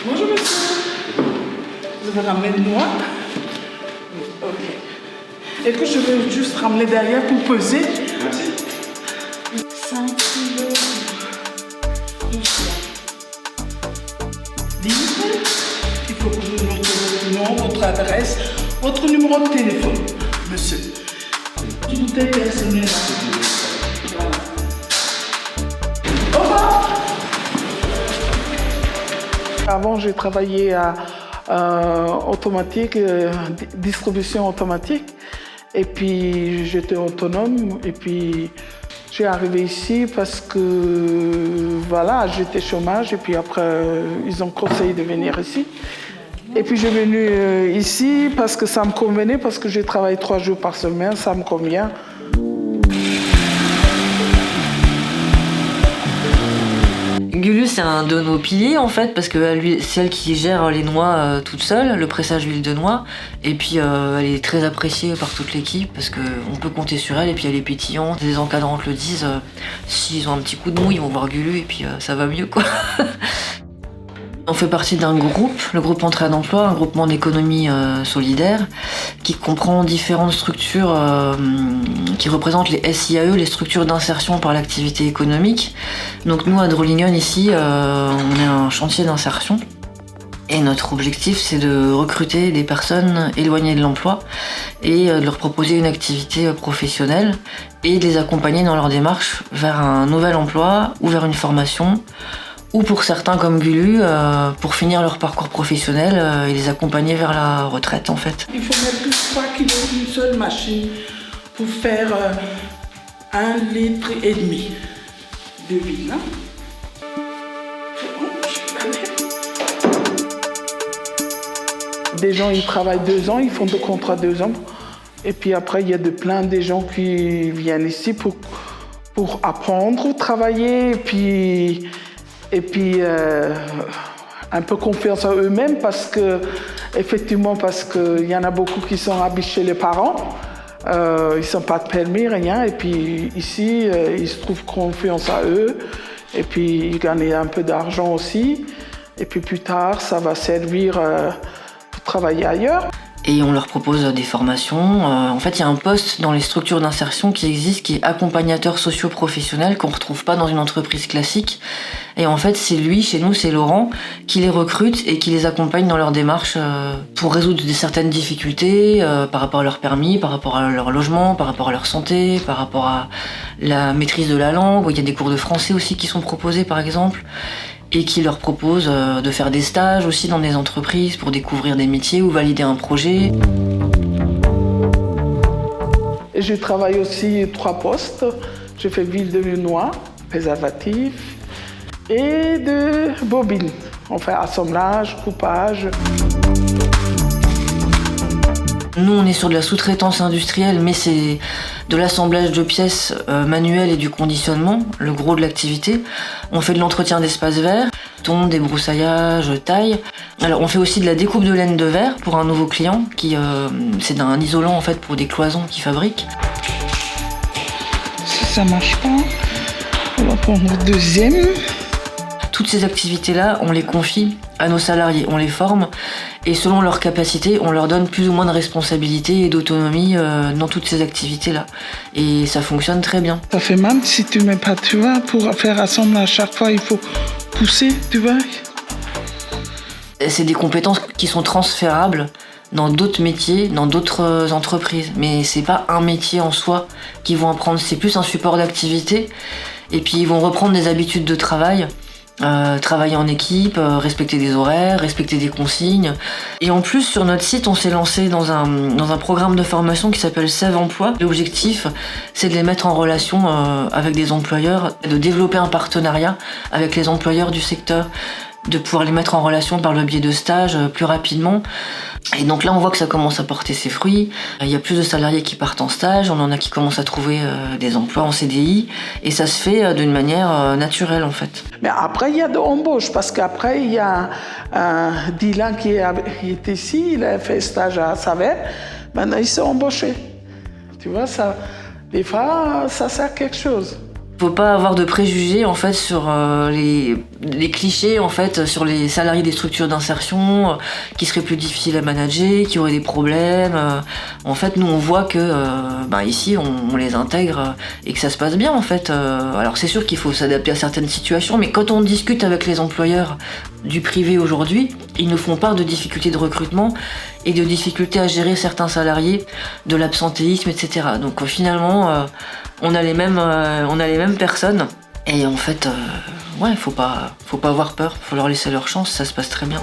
Bonjour monsieur. Vous avez ramené le noix? Ok. Et que je vais juste ramener derrière pour peser. Merci. 5 kilos. Livre. Il faut que vous mettez votre nom, votre adresse, votre numéro de téléphone, monsieur. Une bouteille personnelle. Voilà. Au revoir. Avant, j'ai travaillé à automatique, distribution automatique. Et puis, j'étais autonome. Et puis, j'ai arrivé ici parce que, voilà, j'étais chômage. Et puis après, ils ont conseillé de venir ici. Et puis, je suis venue ici parce que ça me convenait, parce que j'ai travaillé 3 jours par semaine, ça me convient. Gulu, c'est un de nos piliers en fait, parce que c'est elle qui gère les noix toute seule, le pressage d'huile de noix. Et puis elle est très appréciée par toute l'équipe parce qu'on peut compter sur elle. Et puis elle est pétillante. Les encadrantes le disent, s'ils ont un petit coup de mou, ils vont voir Gulu et puis ça va mieux quoi. On fait partie d'un groupe, le groupe Entraide Emploi, un groupement d'économie solidaire qui comprend différentes structures qui représentent les SIAE, les structures d'insertion par l'activité économique. Donc nous, à Drolignon, ici, on est un chantier d'insertion. Et notre objectif, c'est de recruter des personnes éloignées de l'emploi et de leur proposer une activité professionnelle et de les accompagner dans leur démarche vers un nouvel emploi ou vers une formation, ou pour certains comme Gulu, pour finir leur parcours professionnel et les accompagner vers la retraite en fait. Il faut mettre plus 3 kilos d'une seule machine pour faire 1,5 litre d'huile. Des gens, ils travaillent 2 ans, ils font 2 contrats 2 ans. Et puis après, il y a plein de gens qui viennent ici pour apprendre, travailler, et puis un peu confiance en eux-mêmes parce qu'il y en a beaucoup qui sont habillés chez les parents. Ils n'ont pas de permis, rien. Et puis ici, ils se trouvent confiance à eux. Et puis ils gagnent un peu d'argent aussi. Et puis plus tard, ça va servir pour travailler ailleurs. Et on leur propose des formations. En fait, il y a un poste dans les structures d'insertion qui existe, qui est accompagnateur socio-professionnel, qu'on ne retrouve pas dans une entreprise classique. Et en fait, c'est lui, chez nous, c'est Laurent, qui les recrute et qui les accompagne dans leur démarche pour résoudre certaines difficultés par rapport à leur permis, par rapport à leur logement, par rapport à leur santé, par rapport à la maîtrise de la langue. Il y a des cours de français aussi qui sont proposés, par exemple. Et qui leur propose de faire des stages aussi dans des entreprises pour découvrir des métiers ou valider un projet. Et je travaille aussi 3 postes. Je fais huile de noix, préservatif et de bobine. On fait assemblage, coupage. Nous, on est sur de la sous-traitance industrielle, mais c'est de l'assemblage de pièces manuelles et du conditionnement, le gros de l'activité. On fait de l'entretien d'espaces verts, tonte, débroussaillage, taille. Alors, on fait aussi de la découpe de laine de verre pour un nouveau client, c'est un isolant en fait pour des cloisons qu'il fabrique. Si ça marche pas, on va prendre le deuxième. Toutes ces activités-là, on les confie à nos salariés, on les forme et selon leurs capacités, on leur donne plus ou moins de responsabilité et d'autonomie dans toutes ces activités-là. Et ça fonctionne très bien. Ça fait mal si tu mets pas, tu vois, pour faire assemblage, à chaque fois il faut pousser, tu vois. C'est des compétences qui sont transférables dans d'autres métiers, dans d'autres entreprises. Mais c'est pas un métier en soi qu'ils vont apprendre, c'est plus un support d'activité. Et puis ils vont reprendre des habitudes de travail. Travailler en équipe, respecter des horaires, respecter des consignes. Et en plus, sur notre site, on s'est lancé dans un programme de formation qui s'appelle Sève Emploi. L'objectif, c'est de les mettre en relation avec des employeurs, de développer un partenariat avec les employeurs du secteur, de pouvoir les mettre en relation par le biais de stages plus rapidement. Et donc là, on voit que ça commence à porter ses fruits. Il y a plus de salariés qui partent en stage, on en a qui commencent à trouver des emplois en CDI, et ça se fait d'une manière naturelle en fait. Mais après, il y a de l'embauche, parce qu'après, il y a Dylan qui est ici, il a fait stage à Saverne, maintenant il s'est embauché. Tu vois, ça, des fois, ça sert à quelque chose. Faut pas avoir de préjugés en fait sur les clichés en fait sur les salariés des structures d'insertion qui seraient plus difficiles à manager, qui auraient des problèmes. En fait, nous on voit que ici on les intègre et que ça se passe bien en fait. Alors c'est sûr qu'il faut s'adapter à certaines situations, mais quand on discute avec les employeurs du privé aujourd'hui, ils nous font part de difficultés de recrutement et de difficultés à gérer certains salariés, de l'absentéisme, etc. Donc finalement, on a les mêmes personnes. Et en fait, faut pas avoir peur, faut leur laisser leur chance, ça se passe très bien.